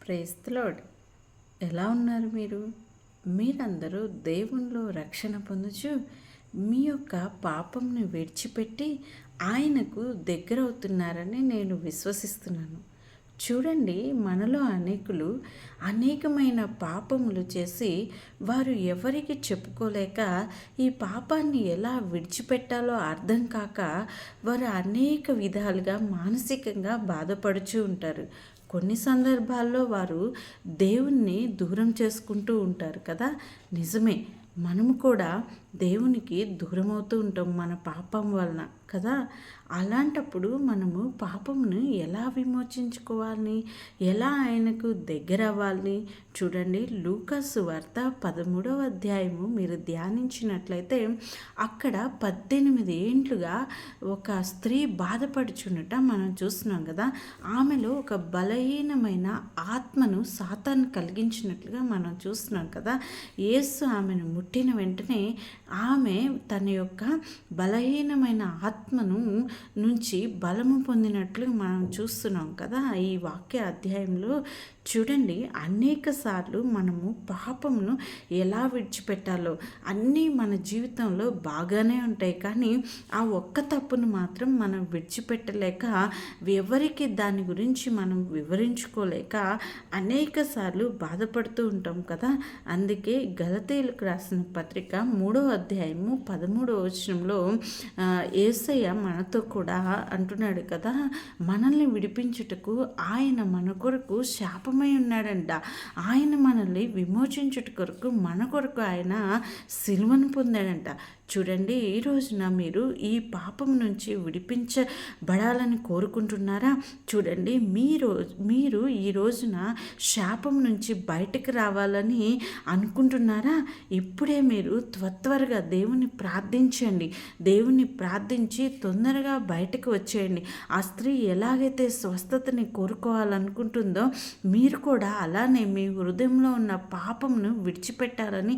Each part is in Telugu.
Praise the lord. ఎలా ఉన్నారు మీరు? మీరందరూ దేవునిలో రక్షణ పొందుచు మీ యొక్క పాపంను విడిచిపెట్టి ఆయనకు దగ్గరవుతున్నారని నేను విశ్వసిస్తున్నాను. చూడండి, మనలో అనేకులు అనేకమైన పాపములు చేసి వారు ఎవరికి చెప్పుకోలేక ఈ పాపాన్ని ఎలా విడిచిపెట్టాలో అర్థం కాక వారు అనేక విధాలుగా మానసికంగా బాధపడుచూ ఉంటారు. కొన్ని సందర్భాల్లో వారు దేవుణ్ణి దూరం చేసుకుంటూ ఉంటారు కదా. నిజమే, మనము కూడా దేవునికి దూరం అవుతూ ఉంటాం మన పాపం వలన కదా. అలాంటప్పుడు మనము పాపమును ఎలా విమోచించుకోవాలి, ఎలా ఆయనకు దగ్గర అవ్వాలి? చూడండి, లూకాసు వార్త 13వ అధ్యాయము మీరు ధ్యానించినట్లయితే అక్కడ 18 ఏండ్లుగా ఒక స్త్రీ బాధపడుచున్నట మనం చూస్తున్నాం కదా. ఆమెలో ఒక బలహీనమైన ఆత్మను సాతాను కలిగించినట్లుగా మనం చూస్తున్నాం కదా. యేసు ఆమెను ముట్టిన వెంటనే ఆమె తన యొక్క బలహీనమైన ఆత్మను నుంచి బలము పొందినట్లు మనం చూస్తున్నాం కదా. ఈ వాక్య అధ్యాయంలో చూడండి, అనేక సార్లు మనము పాపమును ఎలా విడిచిపెట్టాలో అన్నీ మన జీవితంలో బాగానే ఉంటాయి, కానీ ఆ ఒక్క తప్పును మాత్రం మనం విడిచిపెట్టలేక ఎవరికి దాని గురించి మనం వివరించుకోలేక అనేక సార్లు బాధపడుతూ ఉంటాం కదా. అందుకే గలతీయులకు రాసిన పత్రిక 3వ అధ్యాయము 13వ వచనంలో యేసయ్య మనతో కూడా అంటున్నాడు కదా, మనల్ని విడిపించుటకు ఆయన మన కొరకు శాపమై ఉన్నాడంట. ఆయన మనల్ని విమోచించుట కొరకు మన కొరకు ఆయన సిలువను పొందాడంట. చూడండి, ఈ రోజున మీరు ఈ పాపం నుంచి విడిపించబడాలని కోరుకుంటున్నారా? చూడండి, మీరు ఈ రోజున శాపం నుంచి బయటకు రావాలని అనుకుంటున్నారా? ఇప్పుడే మీరు త్వరగా దేవుని ప్రార్థించండి. దేవుని ప్రార్థించి తొందరగా బయటకు వచ్చేయండి. ఆ స్త్రీ ఎలాగైతే స్వస్థతని కోరుకోవాలనుకుంటుందో మీరు కూడా అలానే మీ హృదయంలో ఉన్న పాపమును విడిచిపెట్టాలని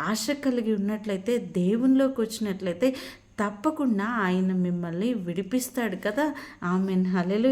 ఆశ కలిగి ఉన్నట్లయితే, దేవునిలోకి వచ్చినట్లయితే తప్పకుండా ఆయన మిమ్మల్ని విడిపిస్తాడు కదా. ఆమేన్. హల్లెలూయా.